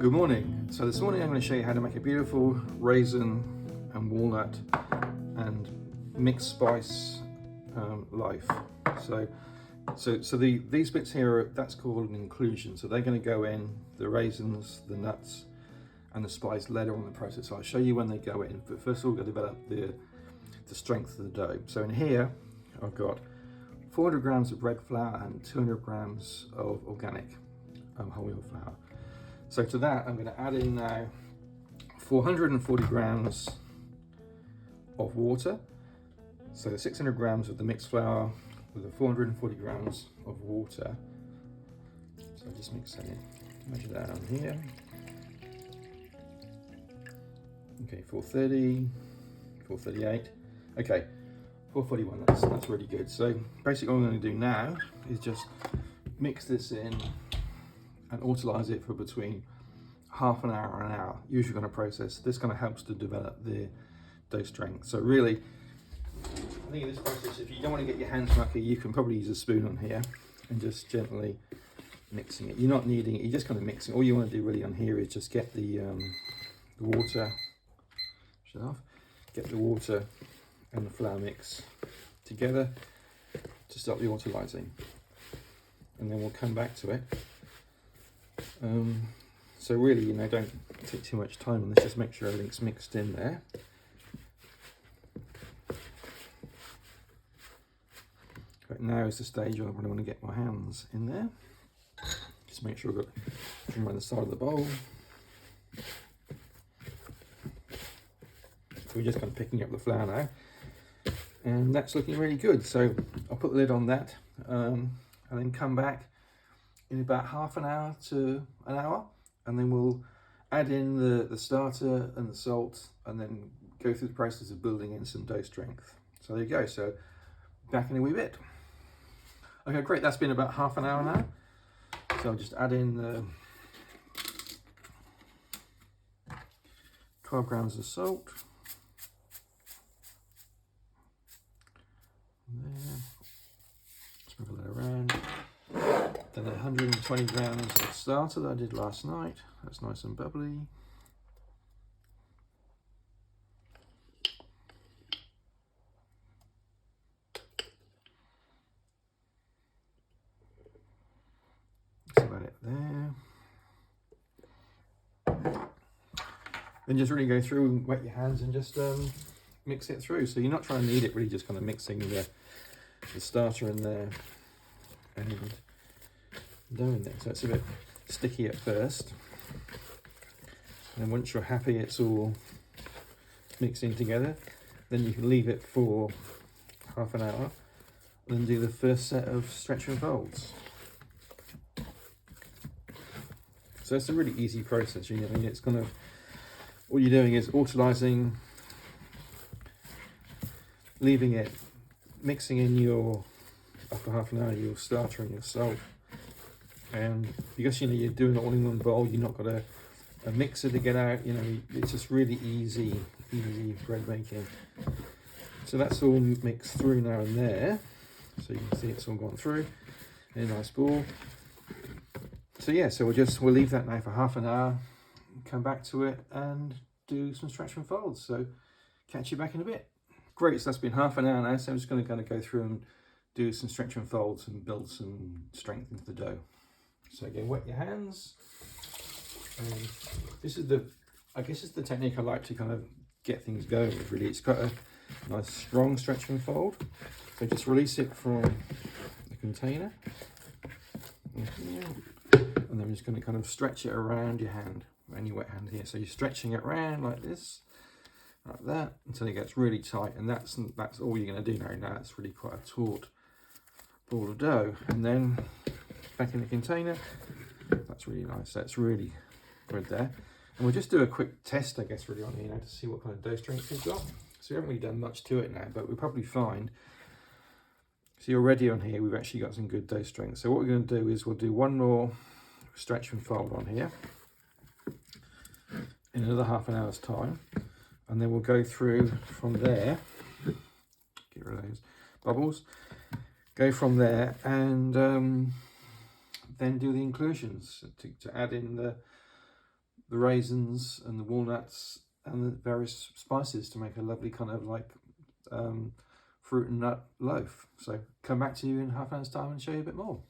Good morning. So this morning I'm going to show you how to make a beautiful raisin and walnut and mixed spice loaf. These bits here, that's called an inclusion. So they're going to go in, the raisins, the nuts and the spice later on in the process. So I'll show you when they go in, but first of all we're going to develop the strength of the dough. So in here I've got 400 grams of bread flour and 200 grams of organic wholemeal flour. So to that, I'm going to add in now 440 grams of water. So 600 grams of the mixed flour with the 440 grams of water. So just mix that in, measure that down here. Okay, 430, 438. Okay, 441, that's really good. So basically all I'm going to do now is just mix this in and autolyze it for between half an hour and an hour. Usually going to process. This kind of helps to develop the dough strength. So really, I think in this process, if you don't want to get your hands mucky, you can probably use a spoon on here and just gently mixing it. You're not needing it, you're just kind of mixing. All you want to do really on here is just get the water, shut off, get the water and the flour mix together to start the autolyzing. And then we'll come back to it. So really, don't take too much time on this, just make sure everything's mixed in there. Right now is the stage where I want to get my hands in there. Just make sure I've got trim around the side of the bowl. So we're just kind of picking up the flour now. And that's looking really good. So I'll put the lid on that and then come back in about half an hour to an hour, and then we'll add in the starter and the salt and then go through the process of building in some dough strength. So there you go. So back in a wee bit. Okay, great. That's been about half an hour now. So I'll just add in the 12 grams of salt. There. Sprinkle that around. Then 120 grams of starter that I did last night. That's nice and bubbly. That's about it there. Then just really go through and wet your hands and just mix it through. So you're not trying to knead it, really just kind of mixing the starter in there and dough in there. So it's a bit sticky at first, and then once you're happy it's all mixing together, then you can leave it for half an hour and then do the first set of stretch and folds. So it's a really easy process. It's kind of, all you're doing is autolyzing, leaving it, mixing in your, after half an hour, your starter and your salt. And because you're doing it all in one bowl, you've not got a mixer to get out. It's just really easy bread making. So that's all mixed through now and there. So you can see it's all gone through in a nice ball. So yeah, so we'll leave that now for half an hour, come back to it and do some stretch and folds. So catch you back in a bit. Great, so that's been half an hour now. So I'm just going to kind of go through and do some stretch and folds and build some strength into the dough. So again, wet your hands. And this is I guess it's the technique I like to kind of get things going with, really. It's got a nice strong stretch and fold. So just release it from the container. And then I'm just going to kind of stretch it around your hand, around your wet hand here. So you're stretching it around like this, like that, until it gets really tight. And that's all you're going to do now. Now it's really quite a taut ball of dough. And then back in the container. That's really nice. That's really good there. And we'll just do a quick test, I guess, really on here now to see what kind of dough strength we've got. So we haven't really done much to it now, but we'll probably find. See, already on here, we've actually got some good dough strength. So what we're going to do is we'll do one more stretch and fold on here in another half an hour's time. And then we'll go through from there. Get rid of those bubbles. Go from there and then do the inclusions to add in the raisins and the walnuts and the various spices to make a lovely kind of like fruit and nut loaf. So come back to you in half an hour's time and show you a bit more.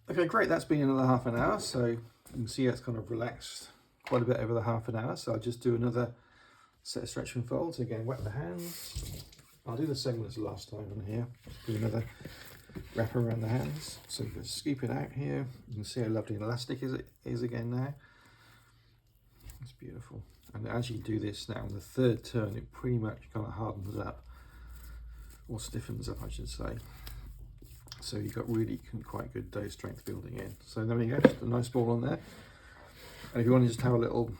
Okay, great, that's been another half an hour. So you can see it's kind of relaxed quite a bit over the half an hour. So I'll just do another set of stretch and folds. Again, wet the hands. I'll do the same as last time on here. Do another wrap around the hands. So you can scoop it out here. You can see how lovely and elastic it is again now. It's beautiful. And as you do this now on the third turn, it pretty much kind of hardens up, or stiffens up I should say. So you've got really quite good dough strength building in. So there we go, just a nice ball on there. And if you want to just have a little,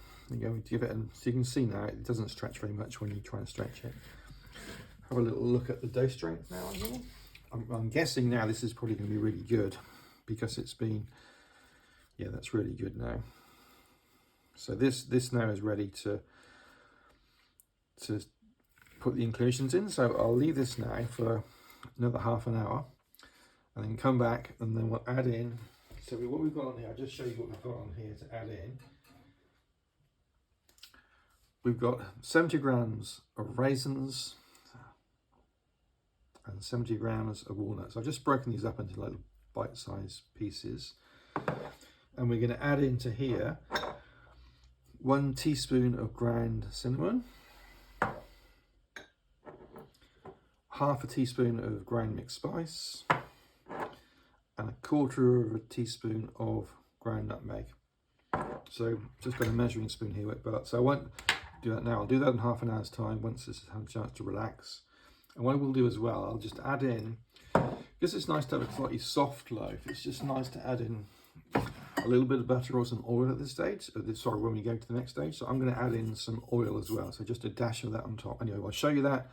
give it, so you can see now it doesn't stretch very much when you try and stretch it. Have a little look at the dough strength now on here. I'm guessing now this is probably going to be really good because it's been, yeah, that's really good now. So this now is ready to put the inclusions in. So I'll leave this now for another half an hour and then come back and then we'll add in. So what we've got on here, I'll just show you what we've got on here to add in. We've got 70 grams of raisins and 70 grams of walnuts. I've just broken these up into little bite-sized pieces. And we're going to add into here 1 teaspoon of ground cinnamon, half a teaspoon of ground mixed spice, and 1/4 teaspoon of ground nutmeg. So just got a measuring spoon here, but so I won't do that now. I'll do that in half an hour's time once this has had a chance to relax. And what I will do as well, I'll just add in, because it's nice to have a slightly soft loaf, it's just nice to add in a little bit of butter or some oil at this stage. Sorry, when we go to the next stage. So I'm going to add in some oil as well. So just a dash of that on top. Anyway, I'll show you that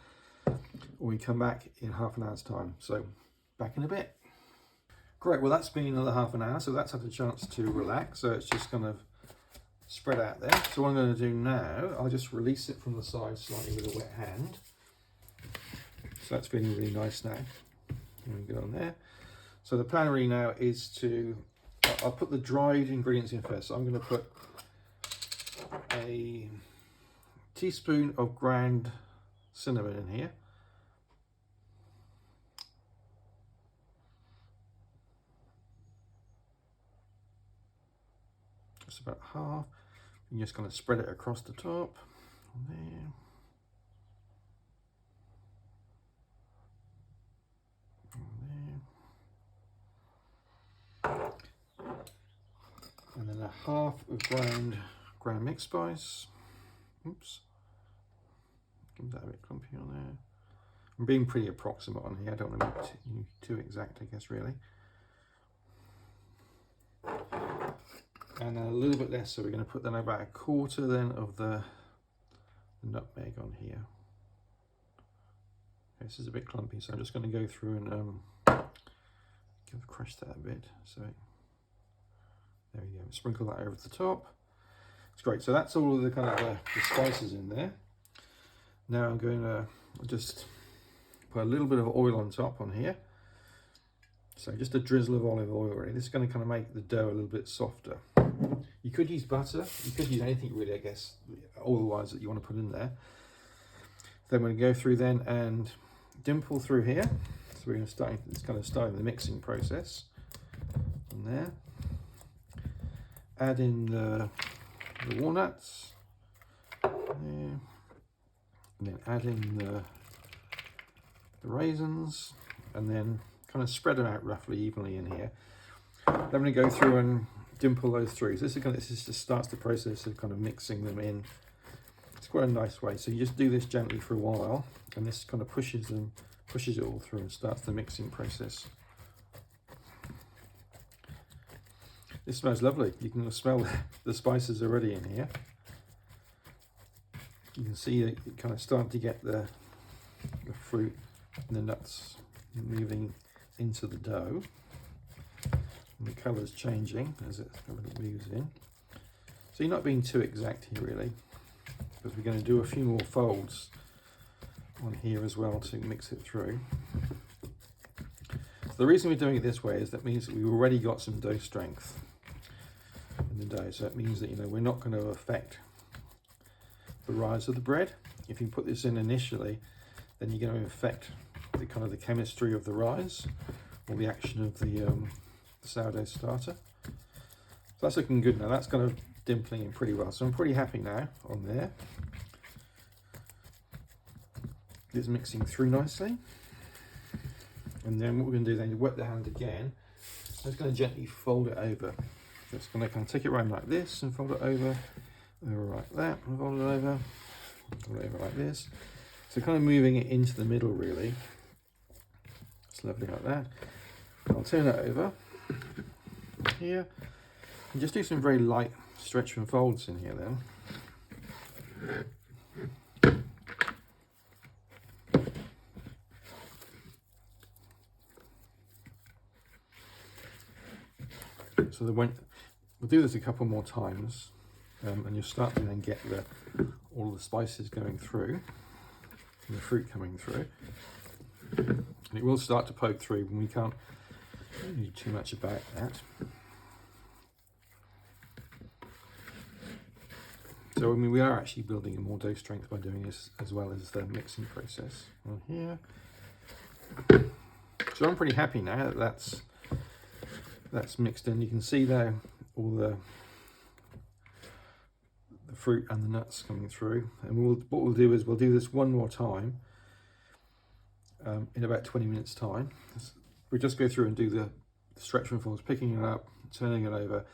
when we come back in half an hour's time. So back in a bit. Great, well that's been another half an hour. So that's had a chance to relax. So it's just kind of spread out there. So what I'm going to do now, I'll just release it from the side slightly with a wet hand. So that's feeling really nice now. There we go on there. So the plan really now is to, I'll put the dried ingredients in first. So I'm going to put a teaspoon of ground cinnamon in here. Just about half. I'm just going to spread it across the top. There. And then a half of ground mixed spice. Oops. Give that a bit clumpy on there. I'm being pretty approximate on here. I don't want to be too exact, I guess, really. And a little bit less, so we're going to put then about 1/4 then of the nutmeg on here. Okay, this is a bit clumpy, so I'm just going to go through and crush that a bit. So there we go. Sprinkle that over the top. It's great. So that's all of the kind of the spices in there. Now I'm going to just put a little bit of oil on top on here. So just a drizzle of olive oil. Really. This is going to kind of make the dough a little bit softer. You could use butter. You could use anything really, I guess, oil-wise that you want to put in there. Then we're going to go through then and dimple through here. So we're going to start. It's kind of starting the mixing process. On there. Add in the walnuts. There. And then add in the raisins. And then kind of spread them out roughly evenly in here. Then I'm going to go through and dimple those through. So this just starts the process of kind of mixing them in. It's quite a nice way. So you just do this gently for a while, and this kind of pushes it all through and starts the mixing process. This smells lovely. You can smell the spices already in here. You can see it kind of starting to get the fruit and the nuts moving into the dough. And the colour's changing as it moves in. So you're not being too exact here really, because we're going to do a few more folds on here as well to mix it through. So the reason we're doing it this way is that means that we've already got some dough strength. in the dough. So that means that, you know, we're not going to affect the rise of the bread. If you put this in initially, then you're going to affect the kind of the chemistry of the rise or the action of the sourdough starter. So that's looking good now. That's kind of dimpling in pretty well. So I'm pretty happy now on there. It's mixing through nicely. And then what we're going to do then is wet the hand again. I'm just going to gently fold it over. Just going to kind of take it around like this and fold it over like that, and fold it over like this. So kind of moving it into the middle really. It's lovely like that. I'll turn it over here and just do some very light stretch and folds in here then. So we'll do this a couple more times, and you'll start to then get all the spices going through and the fruit coming through, and it will start to poke through when we can't do too much about that. So I mean, we are actually building more dough strength by doing this, as well as the mixing process on here. So I'm pretty happy now that that's mixed in. You can see there all the fruit and the nuts coming through. And what we'll do is we'll do this one more time in about 20 minutes time. We'll just go through and do the stretch and folds, picking it up, turning it over,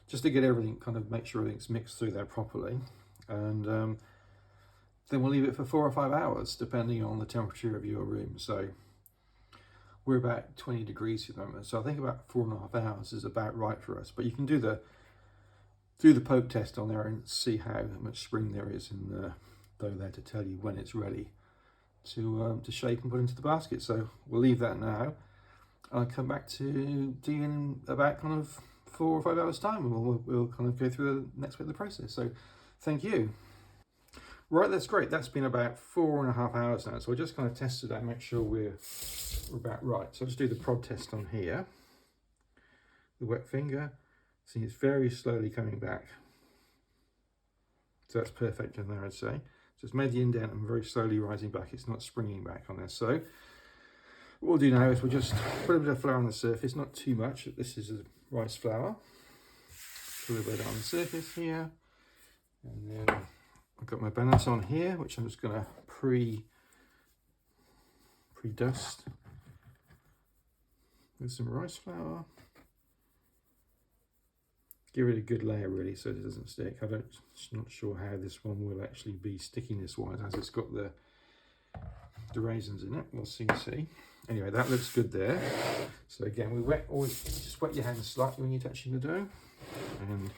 just to get everything, kind of make sure everything's mixed through there properly. And then we'll leave it for 4 or 5 hours, depending on the temperature of your room. So we're about 20 degrees at the moment, so I think about 4.5 hours is about right for us. But you can do the poke test on there and see how much spring there is in the dough there to tell you when it's ready to shape and put into the basket. So we'll leave that now. I'll come back to do in about kind of 4 or 5 hours time, and we'll kind of go through the next bit of the process. So thank you. Right, that's great. That's been about 4.5 hours now. So we'll just kind of test it out, make sure we're about right. So I'll just do the prod test on here. The wet finger. See, it's very slowly coming back. So that's perfect in there, I'd say. So it's made the indent and very slowly rising back. It's not springing back on there. So what we'll do now is we'll just put a bit of flour on the surface, not too much. This is a rice flour. Put a little bit on the surface here. And then I've got my banners on here, which I'm just going to pre-dust with some rice flour. Give it a good layer really, so it doesn't stick. I'm not sure how this one will actually be stickiness-wise, as it's got the raisins in it. We'll see. Anyway, that looks good there. So again, always just wet your hands slightly when you're touching the dough, and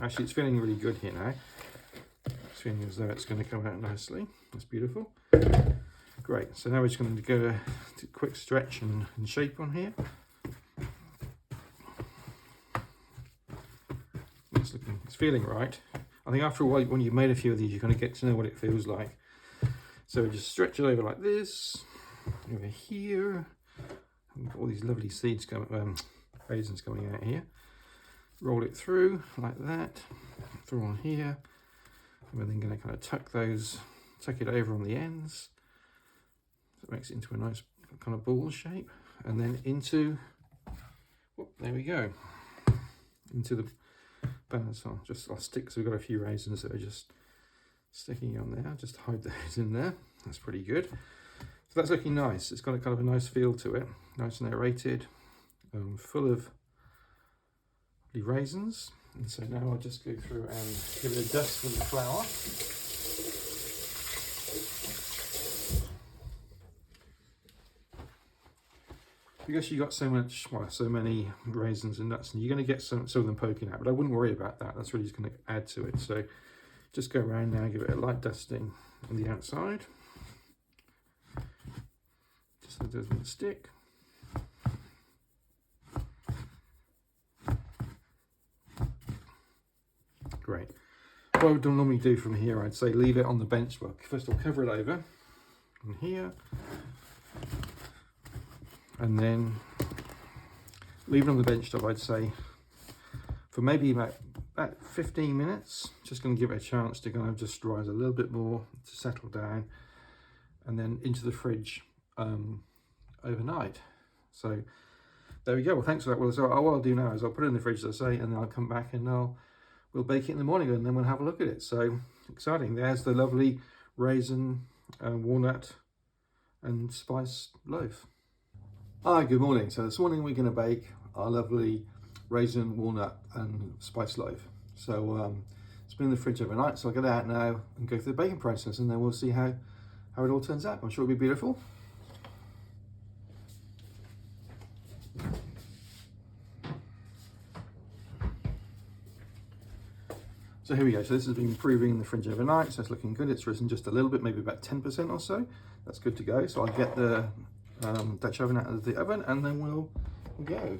actually it's feeling really good here now. It's feeling as though it's going to come out nicely. That's beautiful. Great. So now we're just going to go to quick stretch and shape on here. It's feeling right. I think after a while, when you've made a few of these, you're going to get to know what it feels like. So just stretch it over like this, over here. All these lovely seeds raisins coming out here. Roll it through like that, through on here. And we're then going to kind of tuck it over on the ends. So it makes it into a nice kind of ball shape. And then into, there we go, into the banners. I'll stick, so we've got a few raisins that are just sticking on there. Just hide those in there. That's pretty good. So that's looking nice. It's got a kind of a nice feel to it. Nice and aerated, full of raisins. And so now I'll just go through and give it a dust with the flour. Because you got so many raisins and nuts, and you're going to get some of them poking out, but I wouldn't worry about that. That's really just going to add to it. So just go around now, give it a light dusting on the outside, just so it doesn't stick. Great. What I would normally do from here, I'd say leave it on the bench. Well, first I'll cover it over on here, and then leave it on the bench top, I'd say for maybe about 15 minutes. Just going to give it a chance to kind of just rise a little bit more, to settle down, and then into the fridge overnight. So there we go. Well, thanks for that. Well, so what I'll do now is I'll put it in the fridge, as I say, and then I'll come back and we'll bake it in the morning, and then we'll have a look at it. So exciting. There's the lovely raisin, walnut and spice loaf. Hi, good morning. So this morning we're going to bake our lovely raisin, walnut and spice loaf. So it's been in the fridge overnight, so I'll get it out now and go through the baking process, and then we'll see how it all turns out. I'm sure it'll be beautiful. So here we go. So this has been proving in the fridge overnight, so it's looking good. It's risen just a little bit, maybe about 10% or so. That's good to go. So I'll get the Dutch oven out of the oven, and then we'll go.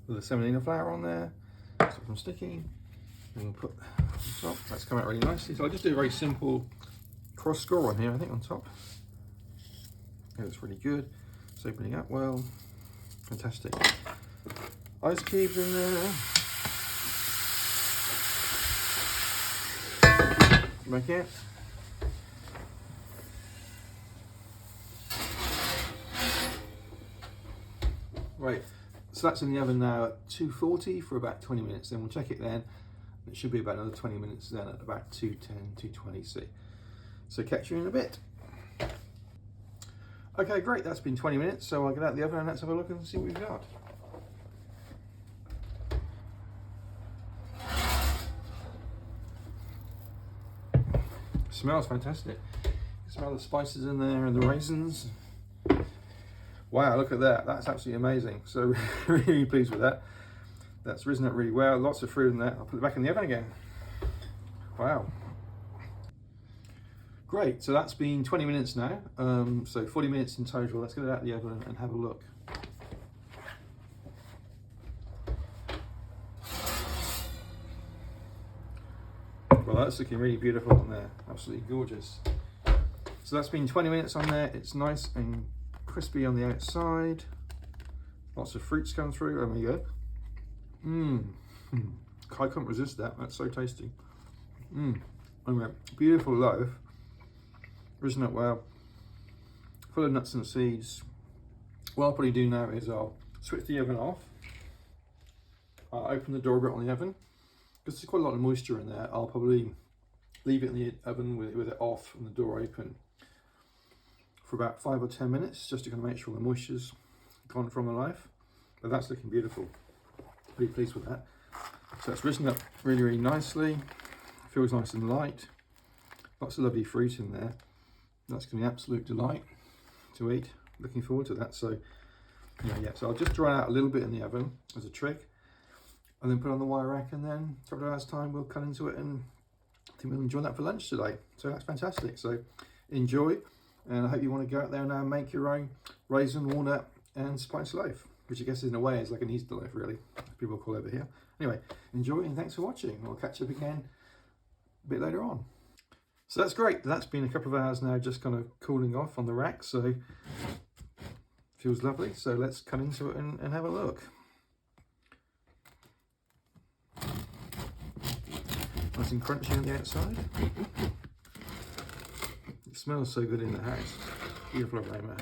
With the semolina flour on there, so from sticky, and we'll put on top. That's come out really nicely. So I'll just do a very simple cross score on here, I think, on top. Yeah, it's really good. It's opening up well. Fantastic. Ice cubes in there. Back it. Right. So that's in the oven now at 240 for about 20 minutes. Then we'll check it then. It should be about another 20 minutes then at about 210, 220. So catch you in a bit. Okay, great. That's been 20 minutes. So I'll get out the oven and let's have a look and see what we've got. Smells fantastic. You can smell the spices in there and the raisins. Wow, look at that. That's absolutely amazing. So really pleased with that. That's risen up really well. Lots of fruit in that. I'll put it back in the oven again. Wow. Great. So that's been 20 minutes now. So 40 minutes in total. Let's get it out of the oven and have a look. Well, that's looking really beautiful on there. Absolutely gorgeous. So that's been 20 minutes on there. It's nice and crispy on the outside. Lots of fruits come through. There we go. I couldn't resist that. That's so tasty. Anyway, beautiful loaf. Risen up well. Full of nuts and seeds. What I'll probably do now is I'll switch the oven off. I'll open the door a bit on the oven. Because there's quite a lot of moisture in there, I'll probably leave it in the oven with it off and the door open for about 5 or 10 minutes, just to kind of make sure the moisture's gone from the loaf. But that's looking beautiful. Pretty pleased with that. So it's risen up really, really nicely. Feels nice and light. Lots of lovely fruit in there. That's going to be an absolute delight to eat. Looking forward to that. So yeah. So I'll just dry out a little bit in the oven as a trick, and then put it on the wire rack, and then a couple of hours time we'll cut into it, and I think we'll enjoy that for lunch today. So that's fantastic. So enjoy. And I hope you want to go out there now and make your own raisin, walnut and spice loaf, which I guess in a way is like an Easter loaf, really, as people call over here. Anyway, enjoy and thanks for watching. We'll catch up again a bit later on. So that's great. That's been a couple of hours now, just kind of cooling off on the rack. So feels lovely. So let's cut into it and have a look. Nice and crunchy on the outside. It smells so good in the house. Beautiful aroma.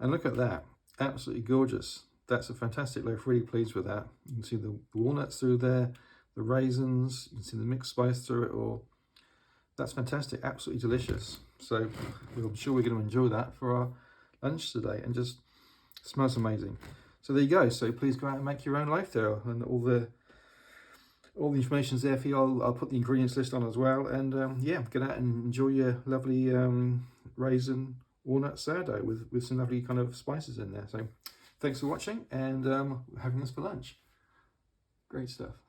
And look at that. Absolutely gorgeous. That's a fantastic loaf. Really pleased with that. You can see the walnuts through there, the raisins, you can see the mixed spice through it all. That's fantastic. Absolutely delicious. So I'm sure we're going to enjoy that for our lunch today, and just smells amazing. So there you go. So please go out and make your own loaf there, and all the information's there for you. I'll put the ingredients list on as well, and yeah, get out and enjoy your lovely raisin walnut sourdough with some lovely kind of spices in there. So thanks for watching, and having this for lunch. Great stuff.